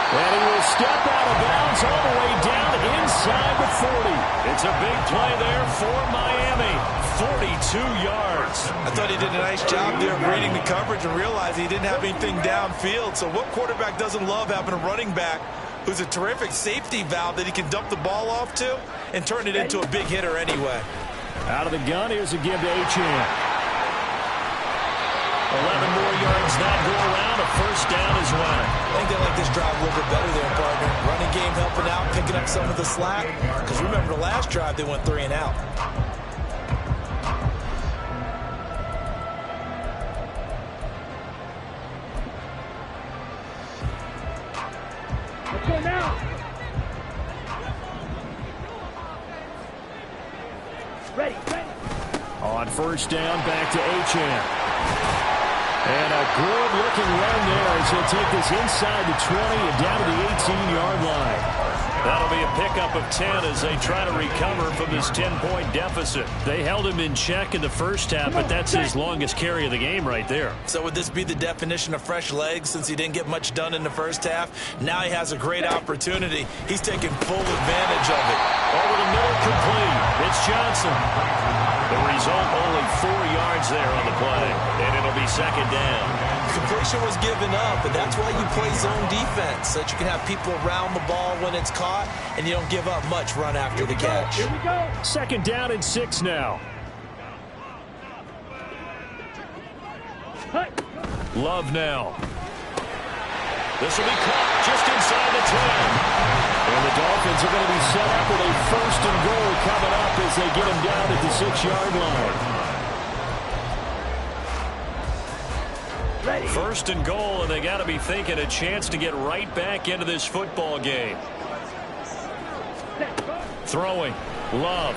And he will step out of bounds all the way down inside the 40. It's a big play there for Miami. 42 yards. I thought he did a nice job there of reading the coverage and realizing he didn't have anything downfield. So what quarterback doesn't love having a running back who's a terrific safety valve that he can dump the ball off to and turn it into a big hitter anyway. Out of the gun, here's a give to Achane. 11 more yards that go around, a 1st down as well. I think they like this drive a little bit better there, partner. Running game helping out, picking up some of the slack. Because remember the last drive, they went 3-and-out. Let's go now. Ready. On 1st down, back to Achane. And a good-looking run there as he'll take this inside the 20 and down to the 18-yard line. That'll be a pickup of 10 as they try to recover from this 10-point deficit. They held him in check in the 1st half, but that's his longest carry of the game right there. So would this be the definition of fresh legs since he didn't get much done in the 1st half? Now he has a great opportunity. He's taking full advantage of it. Over the middle, complete. It's Johnson. The result, only 4 yards there on the play, and it'll be 2nd down. Completion was given up, and that's why you play zone defense, so that you can have people around the ball when it's caught, and you don't give up much run after the catch. Here we go. 2nd down and 6 now. Love now. This will be caught just inside the 10. And the Dolphins are going to be set up with a 1st and goal coming up as they get him down at the 6-yard line. Ready. 1st and goal, and they got to be thinking a chance to get right back into this football game. Throwing. Love.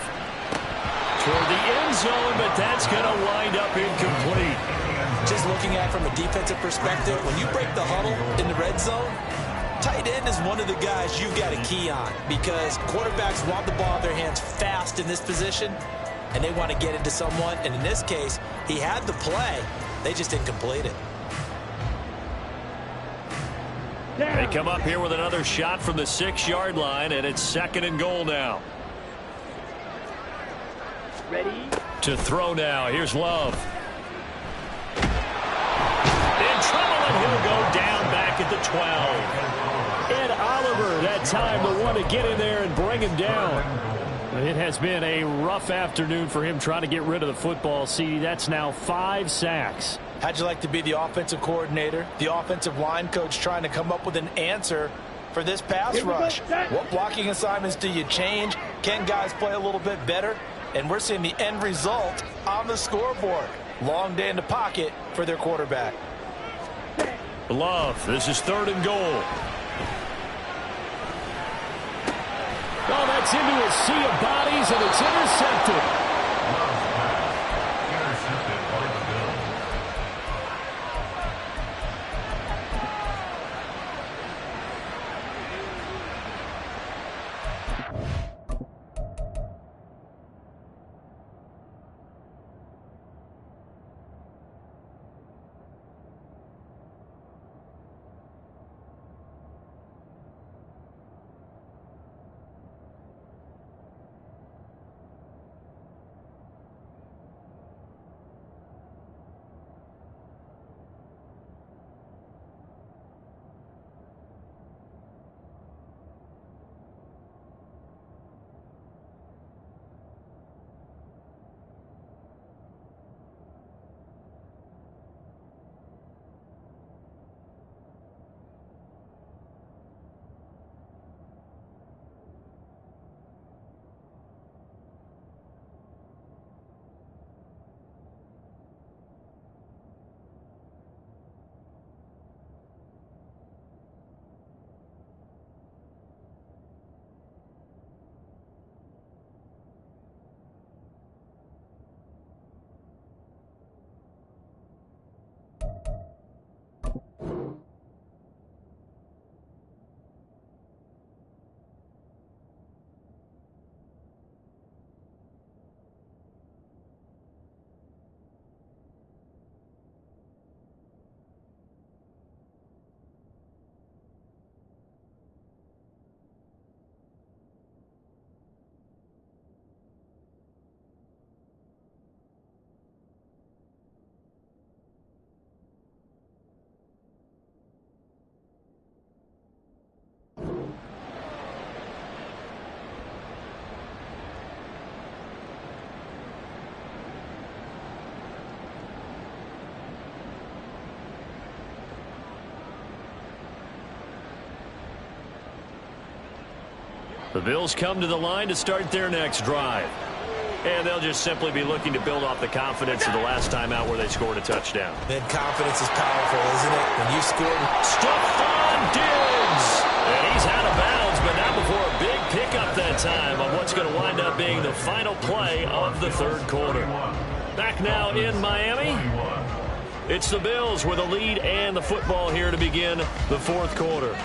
Toward the end zone, but that's going to wind up incomplete. Just looking at it from a defensive perspective, when you break the huddle in the red zone, tight end is one of the guys you've got to key on because quarterbacks want the ball in their hands fast in this position, and they want to get into someone. And in this case, he had the play. They just didn't complete it. They come up here with another shot from the 6-yard line, and it's 2nd and goal now. Ready? To throw now. Here's Love. In trouble, and he'll go down back at the 12. Ed Oliver, that time the one to get in there and bring him down. It has been a rough afternoon for him trying to get rid of the football. See, that's now 5 sacks. How'd you like to be the offensive coordinator, the offensive line coach trying to come up with an answer for this pass rush? What blocking assignments do you change? Can guys play a little bit better? And we're seeing the end result on the scoreboard. Long day in the pocket for their quarterback. Love, this is 3rd and goal. Oh, that's into a sea of bodies, and it's intercepted. Intercepted by the Bills. The Bills come to the line to start their next drive. And they'll just simply be looking to build off the confidence of the last time out where they scored a touchdown. Then confidence is powerful, isn't it? When you scored. Stephon Diggs! And he's out of bounds, but not before a big pickup that time on what's going to wind up being the final play of the 3rd quarter. Back now in Miami. It's the Bills with a lead and the football here to begin the 4th quarter.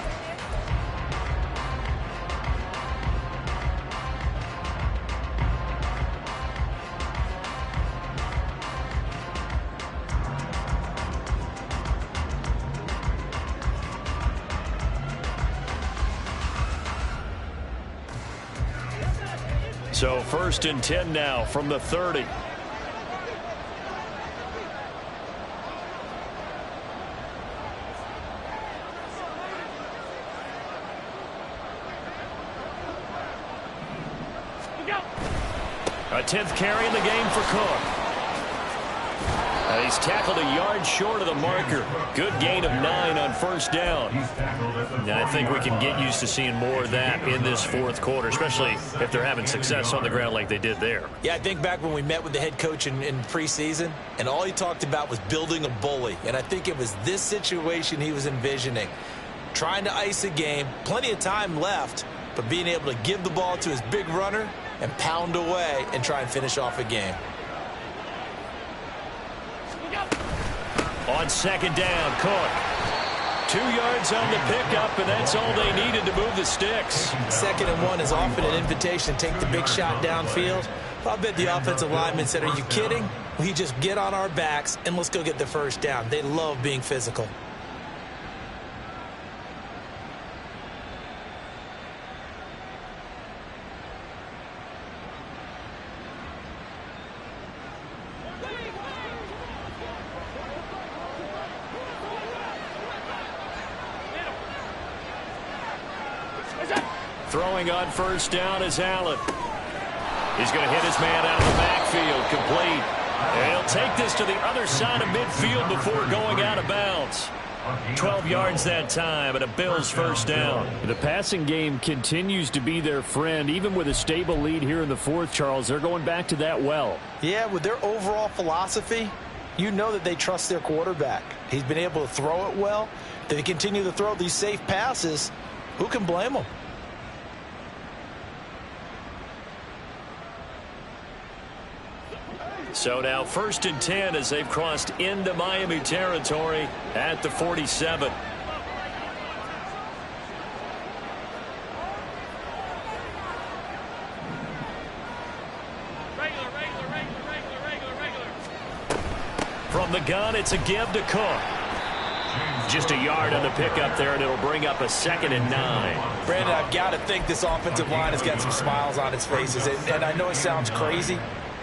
So 1st and 10 now from the 30. A 10th carry in the game for Cook. He's tackled a yard short of the marker. Good gain of 9 on 1st down. And I think we can get used to seeing more of that in this 4th quarter, especially if they're having success on the ground like they did there. Yeah, I think back when we met with the head coach in preseason, and all he talked about was building a bully. And I think it was this situation he was envisioning. Trying to ice a game, plenty of time left, but being able to give the ball to his big runner and pound away and try and finish off a game. On second down, Cook. 2 yards on the pickup, and that's all they needed to move the sticks. 2nd and 1 is often an invitation to take the big shot downfield. I'll bet the offensive lineman said, are you kidding? We just get on our backs and let's go get the first down. They love being physical. Throwing on first down is Allen. He's going to hit his man out of the backfield, complete. And he'll take this to the other side of midfield before going out of bounds. 12 yards that time, and a Bills first down. The passing game continues to be their friend, even with a stable lead here in the fourth, Charles. They're going back to that well. Yeah, with their overall philosophy, you know that they trust their quarterback. He's been able to throw it well. They continue to throw these safe passes. Who can blame them? So now 1st and 10 as they've crossed into Miami territory at the 47. From the gun, it's a give to Cook. Just a yard on the pickup there, and it'll bring up a 2nd and 9. Brandon, I've got to think this offensive line has got some smiles on its faces. And I know it sounds crazy,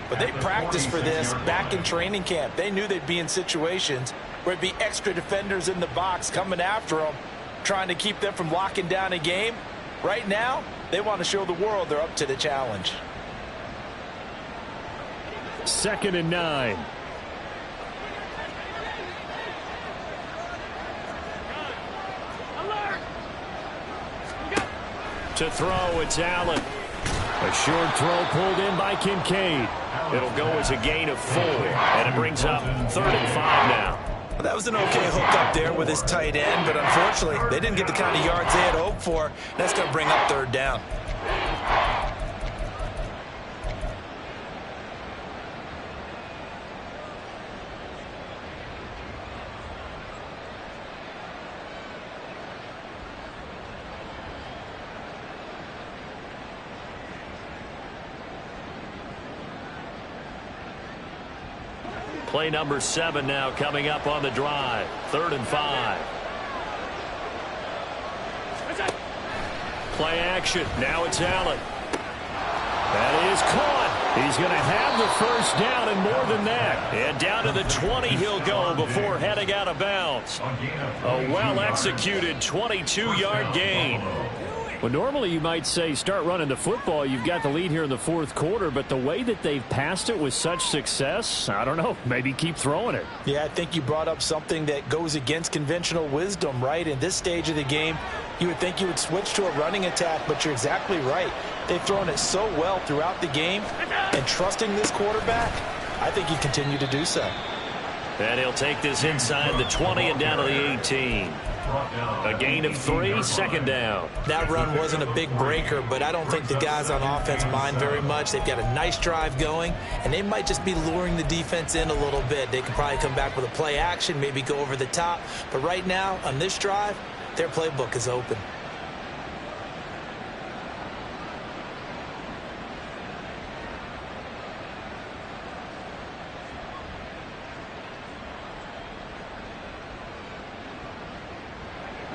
but they practiced for this back in training camp. They knew they'd be in situations where it'd be extra defenders in the box coming after them, trying to keep them from locking down a game. Right now, they want to show the world they're up to the challenge. 2nd and 9. To throw, it's Allen. A short throw pulled in by Kincaid. It'll go as a gain of 4, and it brings up 3rd and 5 now. Well, that was an okay hook up there with his tight end, but unfortunately, they didn't get the kind of yards they had hoped for. That's going to bring up 3rd down. Play number 7 now coming up on the drive. 3rd and 5. Play action. Now it's Allen. That is caught. He's going to have the first down and more than that. And down to the 20 he'll go before heading out of bounds. A well-executed 22-yard gain. Well, normally you might say start running the football. You've got the lead here in the fourth quarter, but the way that they've passed it with such success, I don't know, maybe keep throwing it. Yeah, I think you brought up something that goes against conventional wisdom, right? In this stage of the game, you would think you would switch to a running attack, but you're exactly right. They've thrown it so well throughout the game, and trusting this quarterback, I think you continue to do so. And he'll take this inside the 20 and down to the 18. A gain of 3, 2nd down. That run wasn't a big breaker, but I don't think the guys on offense mind very much. They've got a nice drive going, and they might just be luring the defense in a little bit. They could probably come back with a play action, maybe go over the top. But right now, on this drive, their playbook is open.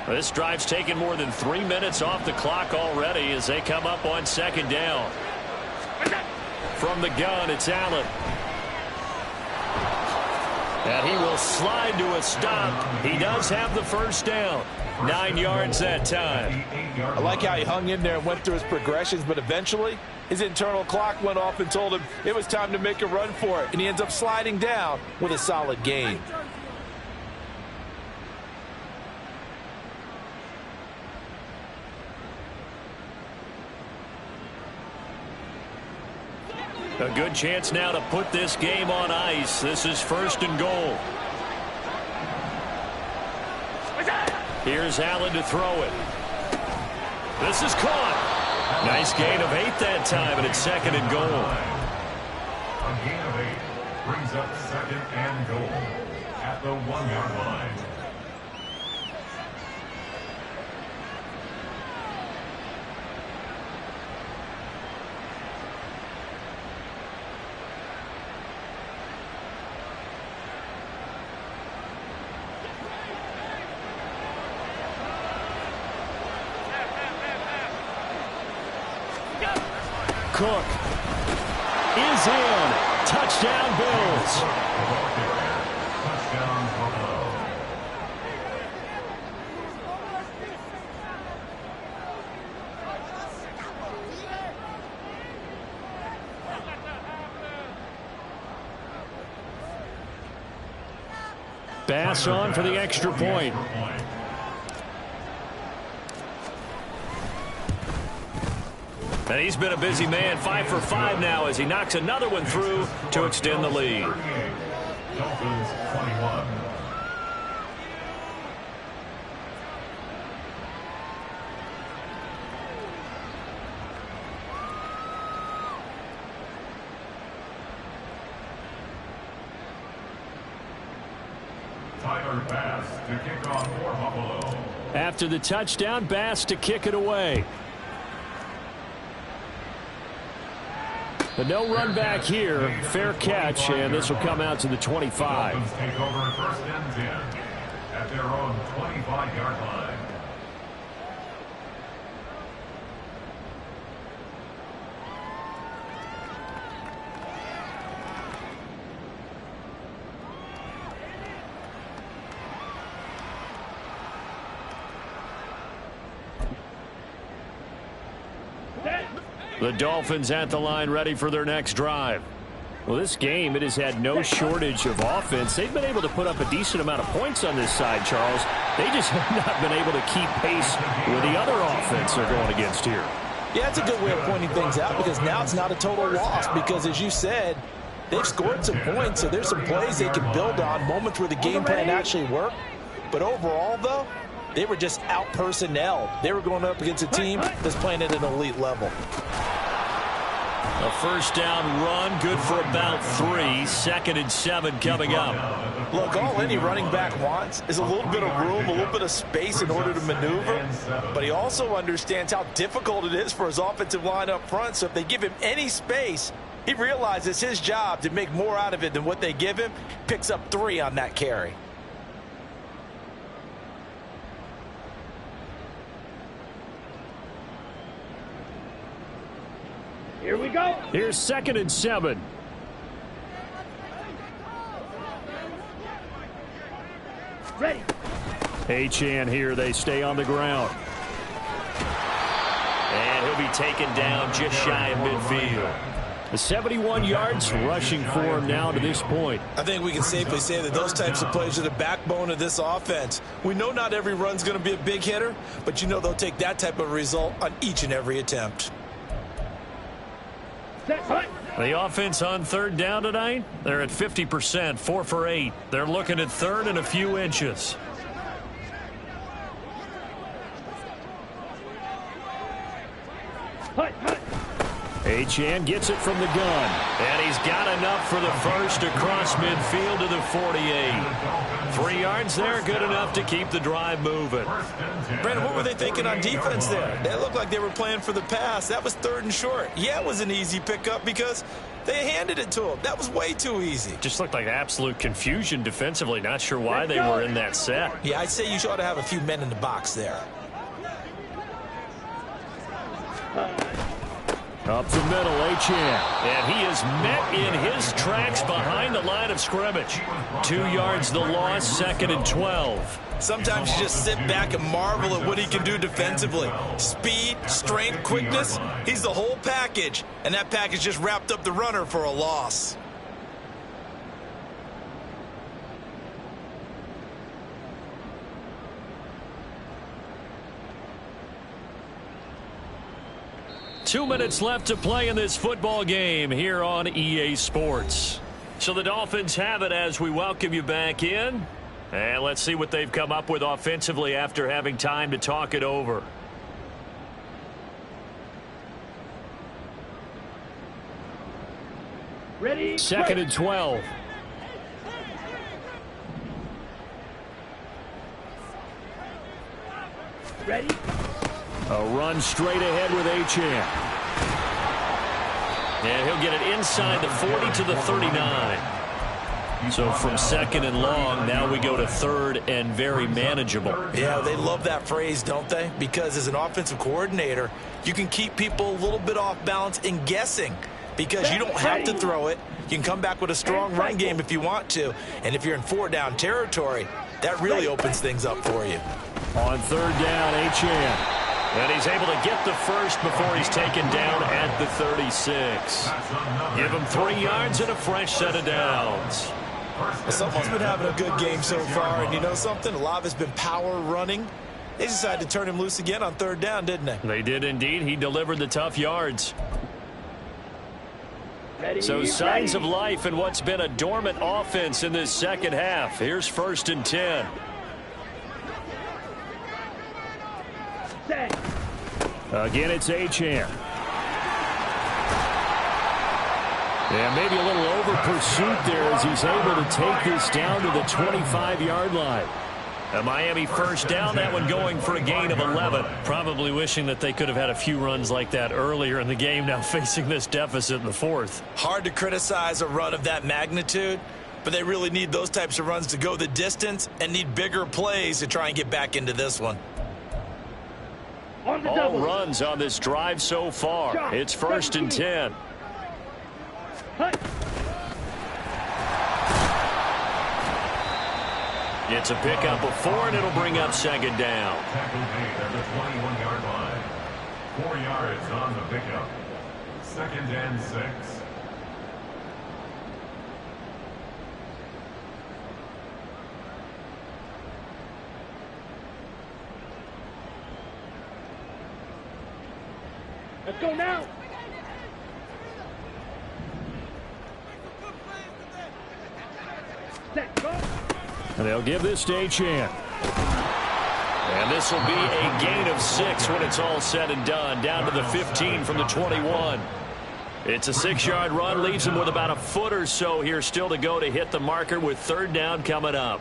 This drive's taken more than 3 minutes off the clock already as they come up on 2nd down. From the gun, it's Allen. And he will slide to a stop. He does have the first down. 9 yards that time. I like how he hung in there and went through his progressions, but eventually his internal clock went off and told him it was time to make a run for it, and he ends up sliding down with a solid gain. A good chance now to put this game on ice. This is 1st and goal. Here's Allen to throw it. This is caught. Nice gain of 8 that time, and it's 2nd and goal. A gain of 8 brings up 2nd and goal at the 1-yard line. Cook is in. Touchdown, Bills. Touchdown, Buffalo. Bass on for the extra point. And he's been a busy man, 5 for 5 now as he knocks another one through to extend the lead. Dolphins 21. Tyler Bass to kick off for Buffalo. After the touchdown, Bass to kick it away. But no run back here. Fair catch, and this will come out to the 25. Dolphins take over 1st and 10 at their own 25-yard line. The Dolphins at the line ready for their next drive. Well, this game, it has had no shortage of offense. They've been able to put up a decent amount of points on this side, Charles. They just have not been able to keep pace with the other offense they're going against here. Yeah, it's a good way of pointing things out because now it's not a total loss because, as you said, they've scored some points, so there's some plays they can build on, moments where the game plan actually worked. But overall, though, they were just out-personnel. They were going up against a team that's playing at an elite level. A first down run, good for about 3. 2nd and 7 coming up. Look, all any running back wants is a little bit of room, a little bit of space in order to maneuver. But he also understands how difficult it is for his offensive line up front. So if they give him any space, he realizes his job to make more out of it than what they give him. Picks up 3 on that carry. Here we go. Here's 2nd and 7. Ready. Achane here. They stay on the ground. And he'll be taken down just shy of midfield. The 71 yards rushing for him now to this point. I think we can safely say that those types of plays are the backbone of this offense. We know not every run's going to be a big hitter, but you know they'll take that type of result on each and every attempt. The offense on 3rd down tonight, they're at 50%, 4 for 8. They're looking at 3rd and a few inches. Achane gets it from the gun. And he's got enough for the first across midfield to the 48. 3 yards there, good enough to keep the drive moving. Brandon, what were they thinking on defense there? They looked like they were playing for the pass. That was 3rd and short. Yeah, it was an easy pickup because they handed it to him. That was way too easy. Just looked like absolute confusion defensively. Not sure why they were in that set. Yeah, I'd say you ought to have a few men in the box there. Up the middle, Achane. And he is met in his tracks behind the line of scrimmage. 2 yards the loss, 2nd and 12. Sometimes you just sit back and marvel at what he can do defensively. Speed, strength, quickness, he's the whole package. And that package just wrapped up the runner for a loss. Two minutes left to play in this football game here on EA Sports. So the Dolphins have it as we welcome you back in. And let's see what they've come up with offensively after having time to talk it over. Ready? 2nd and 12. Ready? A run straight ahead with Achane. And he'll get it inside the 40 to the 39. So from 2nd and long, now we go to 3rd and very manageable. Yeah, they love that phrase, don't they? Because as an offensive coordinator, you can keep people a little bit off balance in guessing because you don't have to throw it. You can come back with a strong run game if you want to. And if you're in 4-down territory, that really opens things up for you. On 3rd down, Achane. And he's able to get the first before he's taken down at the 36. Give him 3 yards and a fresh set of downs. Someone's been having a good game so far, and you know something? A lot of it's been power running. They decided to turn him loose again on 3rd down, didn't they? They did indeed. He delivered the tough yards. Ready? So signs of life in what's been a dormant offense in this second half. Here's 1st and 10. Set. Again, it's Achane. Yeah, maybe a little over pursuit there as he's able to take this down to the 25-yard line. A Miami 1st down, that one going for a gain of 11. Probably wishing that they could have had a few runs like that earlier in the game, now facing this deficit in the 4th. Hard to criticize a run of that magnitude, but they really need those types of runs to go the distance and need bigger plays to try and get back into this one. All runs on this drive so far. It's 1st and 10. It's a pickup of 4, and it'll bring up 2nd down. Tackle made at the 21-yard line. 4 yards on the pickup. 2nd and 6. Let's go now. Set, go. And they'll give this to Achane. And this will be a gain of 6 when it's all said and done. Down to the 15 from the 21. It's a 6-yard run. Leaves him with about a foot or so here still to go to hit the marker with 3rd down coming up.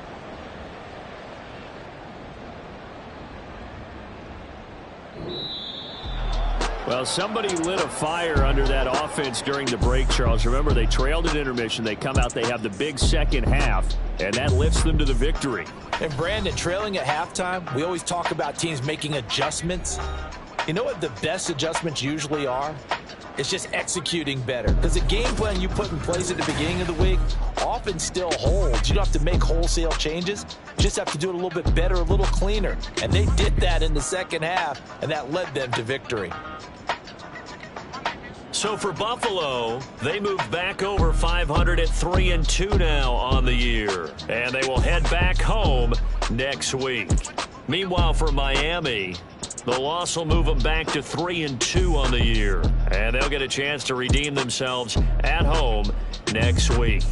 Well, somebody lit a fire under that offense during the break, Charles. Remember, they trailed at intermission. They come out, they have the big second half, and that lifts them to the victory. And, Brandon, trailing at halftime, we always talk about teams making adjustments. You know what the best adjustments usually are? It's just executing better. Because the game plan you put in place at the beginning of the week often still holds. You don't have to make wholesale changes. You just have to do it a little bit better, a little cleaner. And they did that in the second half, and that led them to victory. So for Buffalo, they move back over 500 at 3-2 now on the year. And they will head back home next week. Meanwhile, for Miami, the loss will move them back to 3-2 on the year. And they'll get a chance to redeem themselves at home next week.